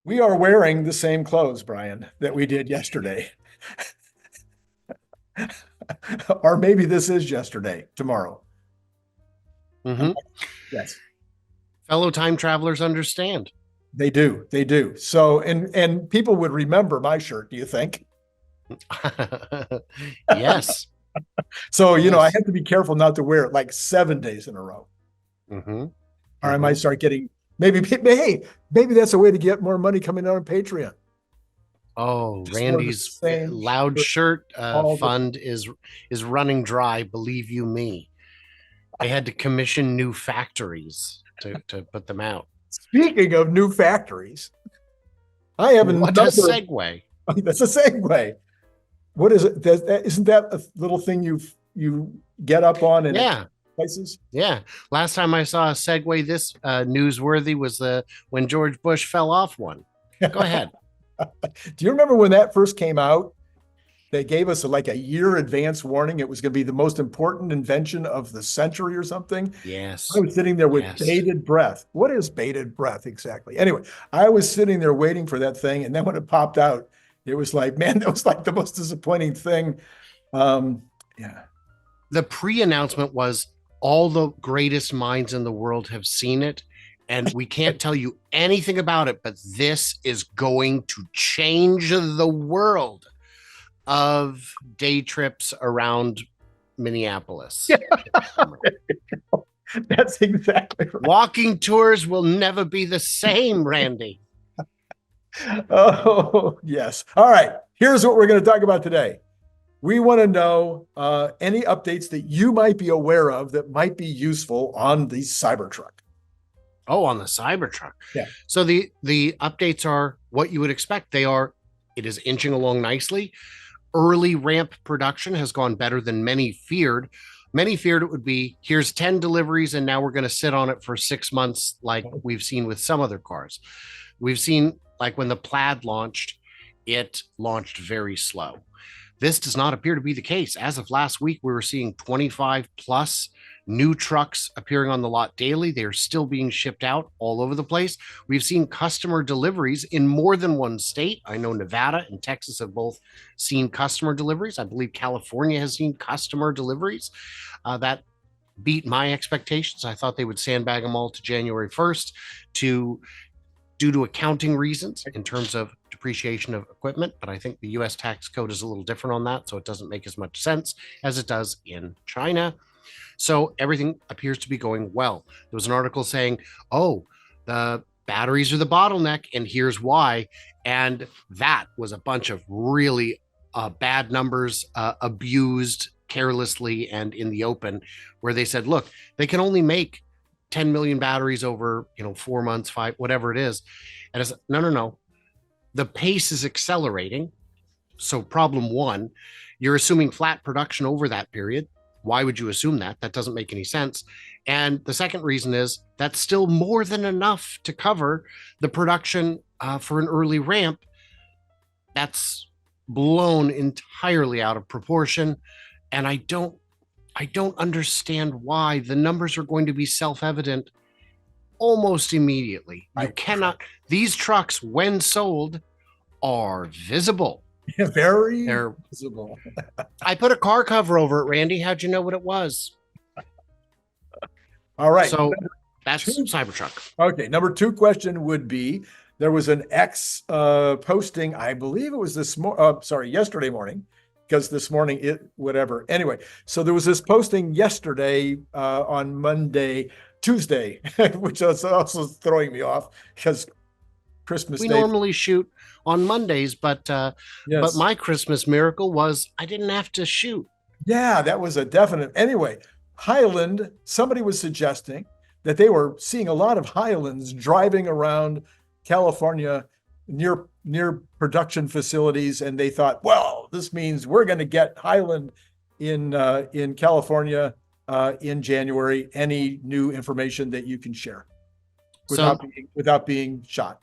We are wearing the same clothes, Brian, that we did yesterday. Or maybe this is yesterday, tomorrow. Hmm. Yes, Fellow time travelers understand. they do. They do. So, and people would remember my shirt, do you think? Yes. So, I Yes. have to be careful not to wear it like 7 days in a row, Hmm. or I Hmm. might start getting hey, maybe that's a way to get more money coming out on Patreon. Oh, Just wear the Randy's same loud shirt shirt all the fund is running dry. Believe you me, they had to commission new factories to put them out. Speaking of new factories, I have a What a number of, segue! that's a segue. What is it? Isn't that a little thing you get up on and it Yeah, places? yeah. Last time I saw a segue this newsworthy was the when George Bush fell off one. Go ahead. Do you remember when that first came out? They gave us like a year advance warning. It was going to be the most important invention of the century or something. I Yes, was sitting there with yes. bated breath. What is bated breath exactly? Anyway, I was sitting there waiting for that thing. And then when it popped out, it was like, man, that was like the most disappointing thing. Um, yeah. The pre-announcement was all the greatest minds in the world have seen it, and we can't tell you anything about it, but this is going to change the world of day trips around Minneapolis. Yeah, that's exactly right. Walking tours will never be the same, Randy. Oh, yes. All right. Here's what we're going to talk about today. We want to know any updates that you might be aware of that might be useful on the Cybertruck. Oh, on the Cybertruck. Yeah. So the updates are what you would expect. It is inching along nicely. Early ramp production has gone better than many feared. Many feared it would be here's 10 deliveries and now we're going to sit on it for 6 months, like we've seen with some other cars. We've seen, like when the Plaid launched, it launched very slow. This does not appear to be the case. As of last week, we were seeing 25 plus new trucks appearing on the lot daily. They are still being shipped out all over the place. We've seen customer deliveries in more than one state. I know Nevada and Texas have both seen customer deliveries. I believe California has seen customer deliveries. That beat my expectations. I thought they would sandbag them all to January 1st to due to accounting reasons in terms of depreciation of equipment. But I think the US tax code is a little different on that. So it doesn't make as much sense as it does in China. So everything appears to be going well. There was an article saying, oh, the batteries are the bottleneck, and here's why. And that was a bunch of really bad numbers, abused carelessly and in the open, where they said, look, they can only make 10 million batteries over 4 months, five, whatever it is. And it's no. The pace is accelerating. So problem one, you're assuming flat production over that period. Why would you assume that? That doesn't make any sense. And the second reason is that's still more than enough to cover the production for an early ramp. That's blown entirely out of proportion. And I don't understand why. The numbers are going to be self-evident almost immediately. You Right. cannot, these trucks, when sold, are visible. Very They're, visible. I put a car cover over it, Randy. How'd you know what it was? All right. So that's Two, Cybertruck. okay. Number two question would be there was an X posting, I believe it was yesterday morning, because this morning whatever. Anyway, so there was this posting yesterday on Monday, Tuesday, which is also throwing me off because Christmas We Day. normally shoot on Mondays, but Yes. my Christmas miracle was I didn't have to shoot. Yeah, that was a definite. Anyway, Highland, somebody was suggesting that they were seeing a lot of Highlands driving around California near production facilities, and they thought, well, this means we're going to get Highland in California in January. Any new information that you can share So without being shot?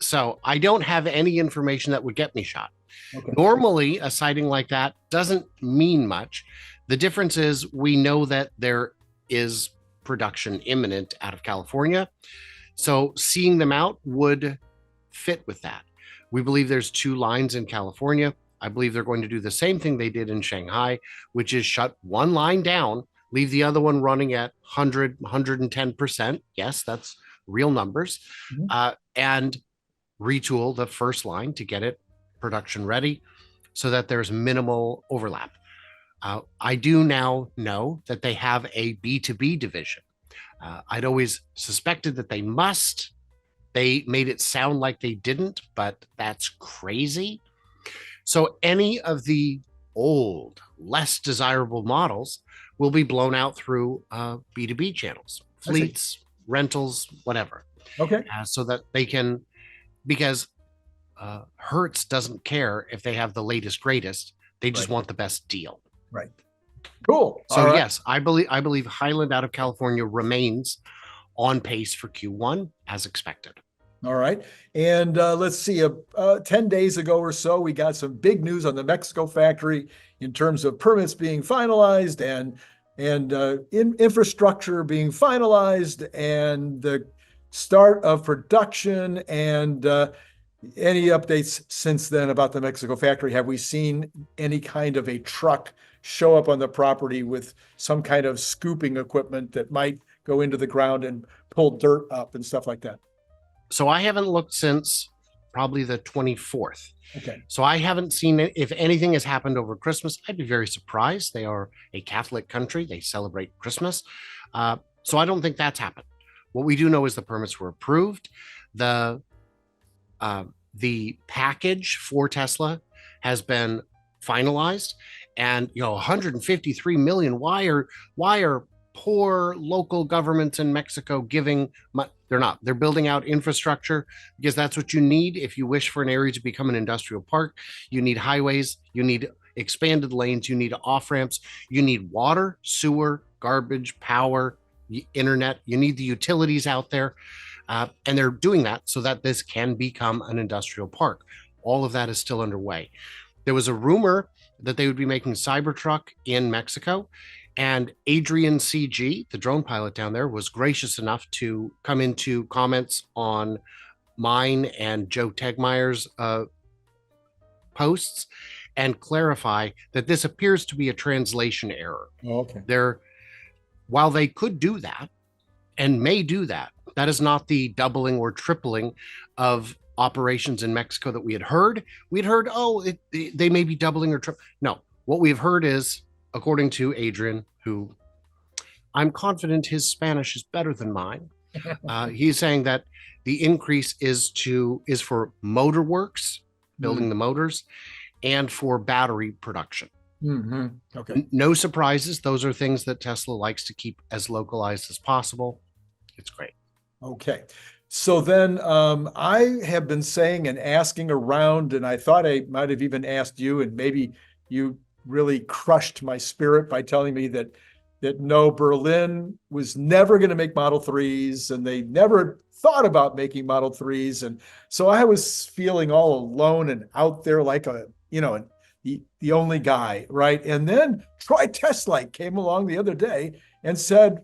so I don't have any information that would get me shot. Okay. Normally, a sighting like that doesn't mean much. The difference is we know that there is production imminent out of California. So seeing them out would fit with that. We believe there's 2 lines in California. I believe they're going to do the same thing they did in Shanghai, which is shut one line down, leave the other one running at 100, 110%. Yes, that's real numbers. And retool the first line to get it production ready so that there's minimal overlap. I do now know that they have a B2B division. I'd always suspected that they must. They made it sound like they didn't, but that's crazy. So any of the old, less desirable models will be blown out through B2B channels, fleets, rentals, whatever. Okay. So that they can, because Hertz doesn't care if they have the latest, greatest. They just want the best deal. Right. Cool. So yes, I believe Highland out of California remains on pace for Q1 as expected. All right. And let's see, 10 days ago or so, we got some big news on the Mexico factory in terms of permits being finalized and infrastructure being finalized and the start of production. And any updates since then about the Mexico factory? Have we seen any kind of a truck show up on the property with some kind of scooping equipment that might go into the ground and pull dirt up and stuff like that? So I haven't looked since probably the 24th. Okay. So I haven't seen it. If anything has happened over Christmas, I'd be very surprised. They are a Catholic country. They celebrate Christmas. So I don't think that's happened. What we do know is the permits were approved. The package for Tesla has been finalized, and 153 million. Why are poor local governments in Mexico giving? They're not. They're building out infrastructure because that's what you need if you wish for an area to become an industrial park. You need highways. You need expanded lanes. You need off ramps. You need water, sewer, garbage, power, internet. You need the utilities out there. And they're doing that so that this can become an industrial park. All of that is still underway. There was a rumor that they would be making Cybertruck in Mexico. And Adrian CG, the drone pilot down there, was gracious enough to come into comments on mine and Joe Tegmeyer's posts and clarify that this appears to be a translation error. Okay. While they could do that and may do that, that is not the doubling or tripling of operations in Mexico that we had heard. We'd heard, they may be doubling or tripling. No, what we've heard is, according to Adrian, who I'm confident his Spanish is better than mine, he's saying that the increase is for motor works, building the motors, and for battery production. Mm-hmm. Okay. No surprises. Those are things that Tesla likes to keep as localized as possible. It's great. Okay. So then I have been saying and asking around, and I thought I might have even asked you, and maybe you really crushed my spirit by telling me that no, Berlin was never going to make Model 3s, and they never thought about making Model 3s. And so I was feeling all alone and out there like the only guy, right? And then Troy Teslite came along the other day and said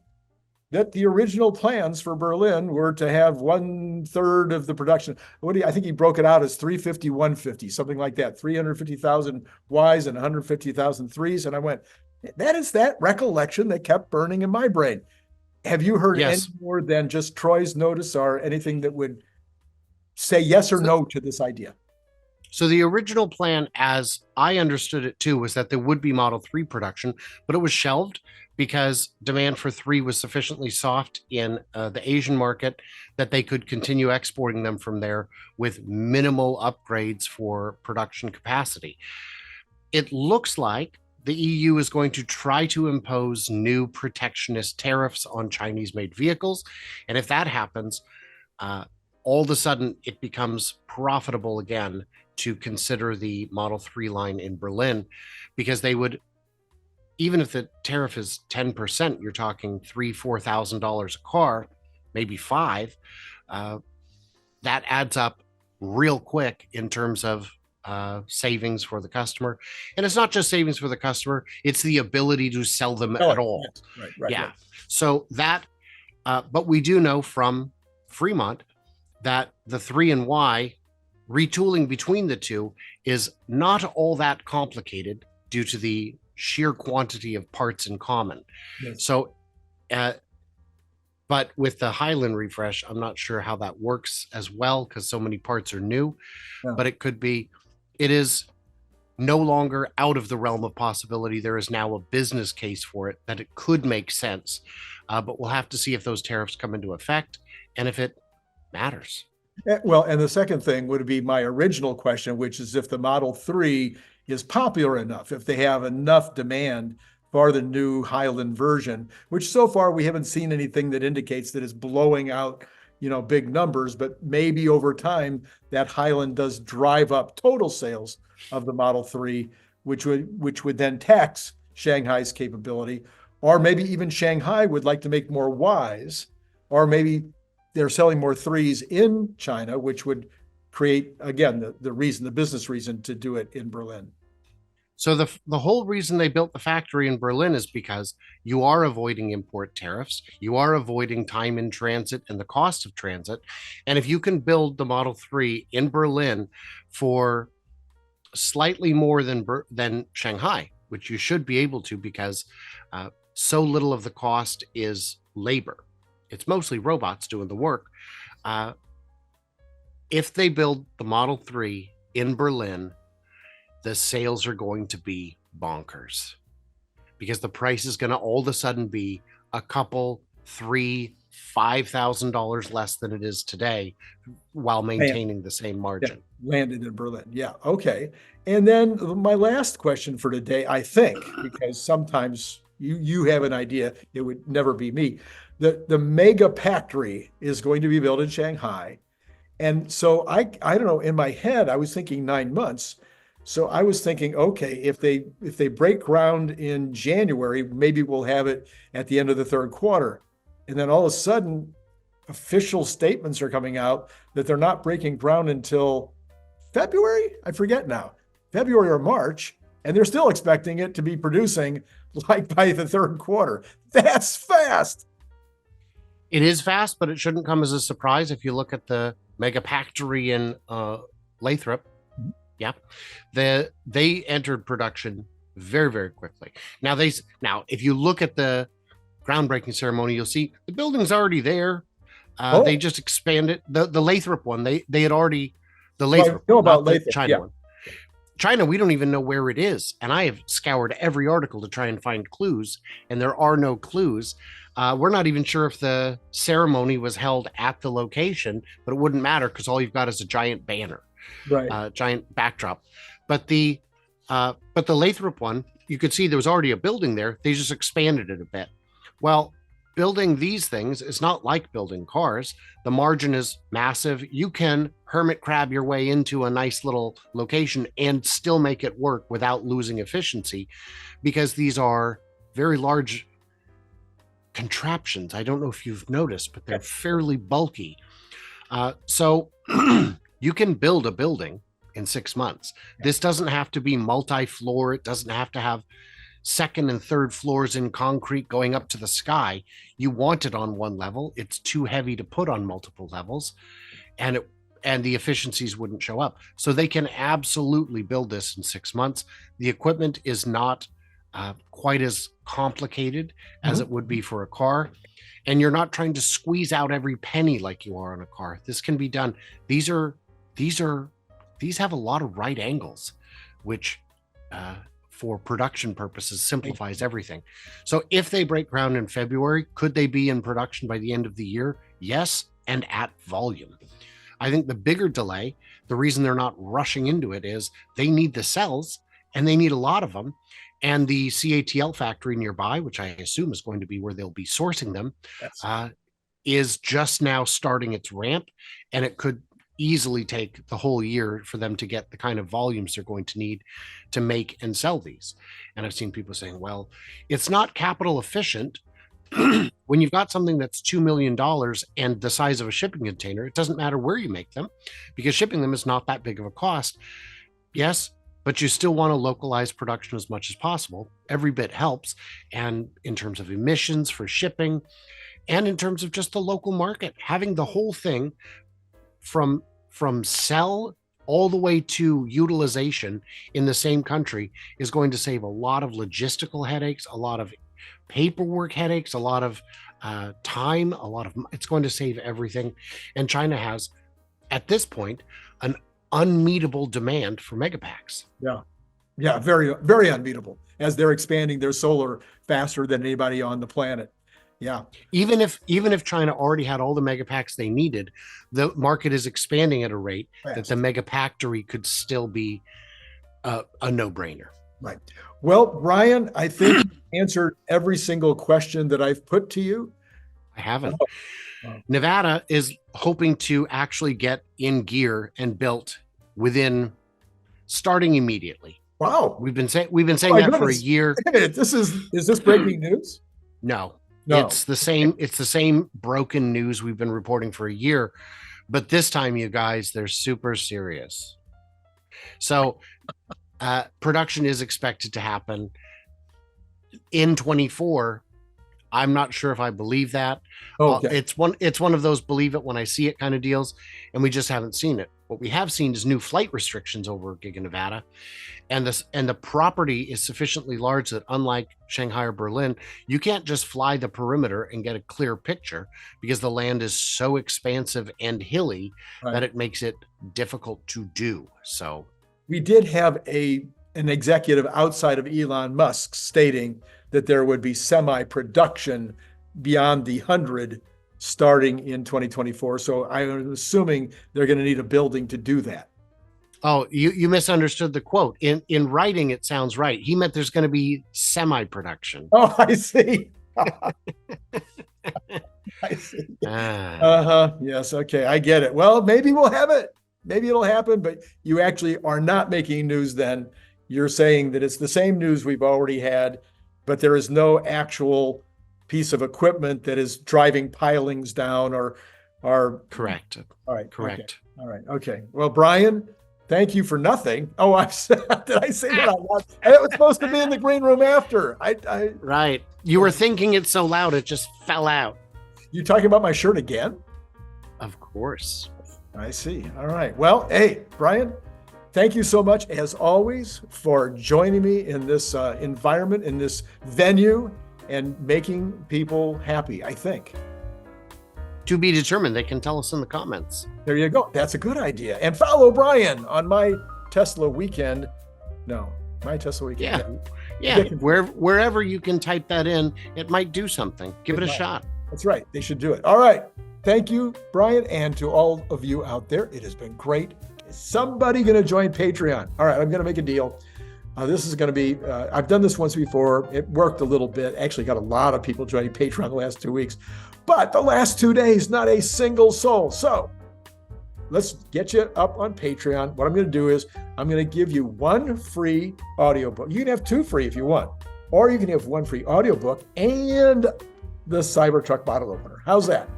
that the original plans for Berlin were to have 1/3 of the production. I think he broke it out as 350, 150, something like that, 350,000 Ys and 150,000 3s. And I went, that is that recollection that kept burning in my brain. Have you heard any more than just Troy's notice or anything that would say yes or no to this idea? So the original plan, as I understood it too, was that there would be Model 3 production, but it was shelved because demand for 3 was sufficiently soft in the Asian market that they could continue exporting them from there with minimal upgrades for production capacity. It looks like the EU is going to try to impose new protectionist tariffs on Chinese-made vehicles. And if that happens, all of a sudden it becomes profitable again to consider the Model 3 line in Berlin, because they would, even if the tariff is 10%, you're talking $3,000-$4,000 a car, maybe $5,000. That adds up real quick in terms of savings for the customer. And it's not just savings for the customer, it's the ability to sell them at all. Right. Yeah. So that, but we do know from Fremont that the 3 and Y retooling between the two is not all that complicated due to the sheer quantity of parts in common. Yes. So, but with the Highland refresh, I'm not sure how that works as well because so many parts are new. Yeah. But it is no longer out of the realm of possibility. There is now a business case for it that it could make sense. But we'll have to see if those tariffs come into effect and if it matters. Well, and the second thing would be my original question, which is if the Model 3 is popular enough, if they have enough demand for the new Highland version, which so far we haven't seen anything that indicates that it's blowing out, big numbers, but maybe over time that Highland does drive up total sales of the Model 3, which would then tax Shanghai's capability, or maybe even Shanghai would like to make more Ys, or maybe they're selling more 3s in China, which would create, again, the business reason to do it in Berlin. So the whole reason they built the factory in Berlin is because you are avoiding import tariffs, you are avoiding time in transit and the cost of transit. And if you can build the Model 3 in Berlin for slightly more than Shanghai, which you should be able to because so little of the cost is labor. It's mostly robots doing the work. If they build the Model 3 in Berlin, the sales are going to be bonkers because the price is going to all of a sudden be a couple, $3,000-$5,000 less than it is today while maintaining the same margin. Yeah, landed in Berlin. Yeah. Okay. And then my last question for today, I think, because sometimes you have an idea, it would never be me. The Megapactory is going to be built in Shanghai. And so I don't know, in my head, I was thinking 9 months. So I was thinking, okay, if they break ground in January, maybe we'll have it at the end of the third quarter. And then all of a sudden, official statements are coming out that they're not breaking ground until February? I forget now, February or March. And they're still expecting it to be producing like by the third quarter. That's fast. It is fast, but it shouldn't come as a surprise if you look at the Megapactory in Lathrop. Yeah, they entered production very, very quickly. Now, if you look at the groundbreaking ceremony, you'll see the building's already there. They just expanded the Lathrop one. They had already the Lathrop. I know about the Lathrop, China one. China, we don't even know where it is, and I have scoured every article to try and find clues, and there are no clues. We're not even sure if the ceremony was held at the location, but it wouldn't matter because all you've got is a giant banner. Right. Giant backdrop. But the Lathrop one, you could see there was already a building there. They just expanded it a bit. Well, building these things is not like building cars. The margin is massive. You can hermit crab your way into a nice little location and still make it work without losing efficiency because these are very large contraptions. I don't know if you've noticed, but they're fairly bulky. So you can build a building in 6 months. This doesn't have to be multi-floor. It doesn't have to have second and third floors in concrete going up to the sky. You want it on one level. It's too heavy to put on multiple levels, and the efficiencies wouldn't show up. So they can absolutely build this in 6 months. The equipment is not quite as complicated as it would be for a car. And you're not trying to squeeze out every penny like you are on a car. This can be done. These have a lot of right angles, which for production purposes simplifies everything. So if they break ground in February, could they be in production by the end of the year? Yes, and at volume. I think the bigger delay, the reason they're not rushing into it is they need the cells and they need a lot of them. And the CATL factory nearby, which I assume is going to be where they'll be sourcing them, is just now starting its ramp. And it could easily take the whole year for them to get the kind of volumes they're going to need to make and sell these. And I've seen people saying, well, it's not capital efficient. When you've got something that's $2 million and the size of a shipping container, it doesn't matter where you make them because shipping them is not that big of a cost. Yes, but you still want to localize production as much as possible. Every bit helps. And in terms of emissions for shipping and in terms of just the local market, having the whole thing from cell all the way to utilization in the same country is going to save a lot of logistical headaches, a lot of paperwork headaches, a lot of time, it's going to save everything. And China has, at this point, an unmeetable demand for megapacks. Yeah, very, very unbeatable, as they're expanding their solar faster than anybody on the planet. Yeah. Even if China already had all the megapacks they needed, the market is expanding at a rate that the Megapactory could still be a no-brainer. Right. Well, Brian, I think you answered every single question that I've put to you. I haven't. Nevada is hoping to actually get in gear and built starting immediately. Wow. We've been saying that for a year. Is this breaking news? No. It's the same broken news we've been reporting for a year, but this time, you guys, they're super serious. So production is expected to happen in 24. I'm not sure if I believe that. Okay. It's one of those believe it when I see it kind of deals, and we just haven't seen it. What we have seen is new flight restrictions over Giga Nevada, and the property is sufficiently large that, unlike Shanghai or Berlin, you can't just fly the perimeter and get a clear picture, because the land is so expansive and hilly that it makes it difficult to do. So we did have an executive outside of Elon Musk stating that there would be semi-production beyond the 100 starting in 2024. So I'm assuming they're going to need a building to do that. Oh, you misunderstood the quote. In writing, it sounds right. He meant there's going to be semi-production. Oh, I see. I see. Yes. Okay. I get it. Well, maybe we'll have it. Maybe it'll happen, but you actually are not making news then. You're saying that it's the same news we've already had, but there is no actual piece of equipment that is driving pilings down or correct. All right. Correct. Okay. All right. Okay. Well, Brian, thank you for nothing. Oh, did I say that out loud? It was supposed to be in the green room after. Right. You were thinking it so loud, it just fell out. You talking about my shirt again? Of course. I see. All right. Well, hey, Brian, thank you so much, as always, for joining me in this environment, in this venue, and making people happy, I think. To be determined. They can tell us in the comments. There you go. That's a good idea. And follow Brian on MyTeslaWeekend. No, MyTeslaWeekend. Yeah. Wherever you can type that in, it might do something. Give it a shot. That's right. They should do it. All right. Thank you, Brian. And to all of you out there, it has been great. Is somebody going to join Patreon? All right. I'm going to make a deal. This is going to be, I've done this once before. It worked a little bit. Actually got a lot of people joining Patreon the last 2 weeks. But the last 2 days, not a single soul. So let's get you up on Patreon. What I'm going to do is I'm going to give you one free audiobook. You can have two free if you want, or you can have one free audiobook and the Cybertruck bottle opener. How's that?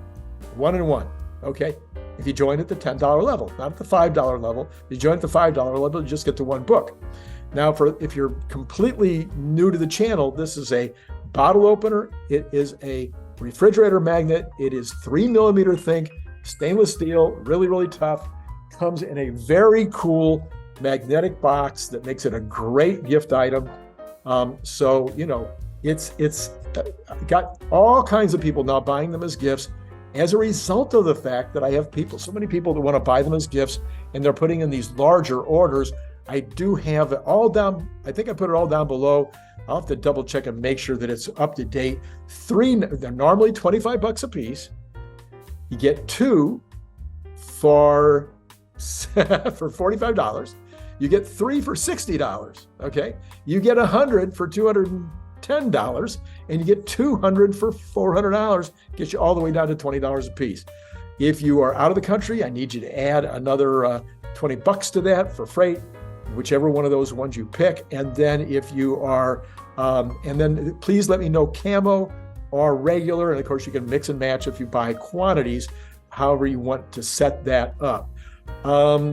1 and 1. Okay. If you join at the $10 level, not at the $5 level. If you join at the $5 level, you just get the one book. Now, if you're completely new to the channel, this is a bottle opener. It is a refrigerator magnet. It is 3mm thick, stainless steel, really, really tough. Comes in a very cool magnetic box that makes it a great gift item. So, it's got all kinds of people now buying them as gifts as a result of the fact that I have so many people that want to buy them as gifts, and they're putting in these larger orders. I do have it all down. I think I put it all down below. I'll have to double check and make sure that it's up to date. They're normally $25 a piece. You get two for $45. You get three for $60. Okay. You get 100 for $210, and you get 200 for $400. Gets you all the way down to $20 a piece. If you are out of the country, I need you to add another $20 to that for freight, whichever one of those ones you pick. And then if you are, and then please let me know camo or regular. And of course you can mix and match if you buy quantities, however you want to set that up.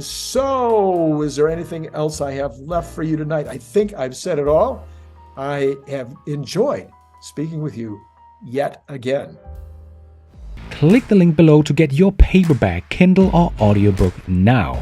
So is there anything else I have left for you tonight? I think I've said it all. I have enjoyed speaking with you yet again. Click the link below to get your paperback, Kindle, or audiobook now.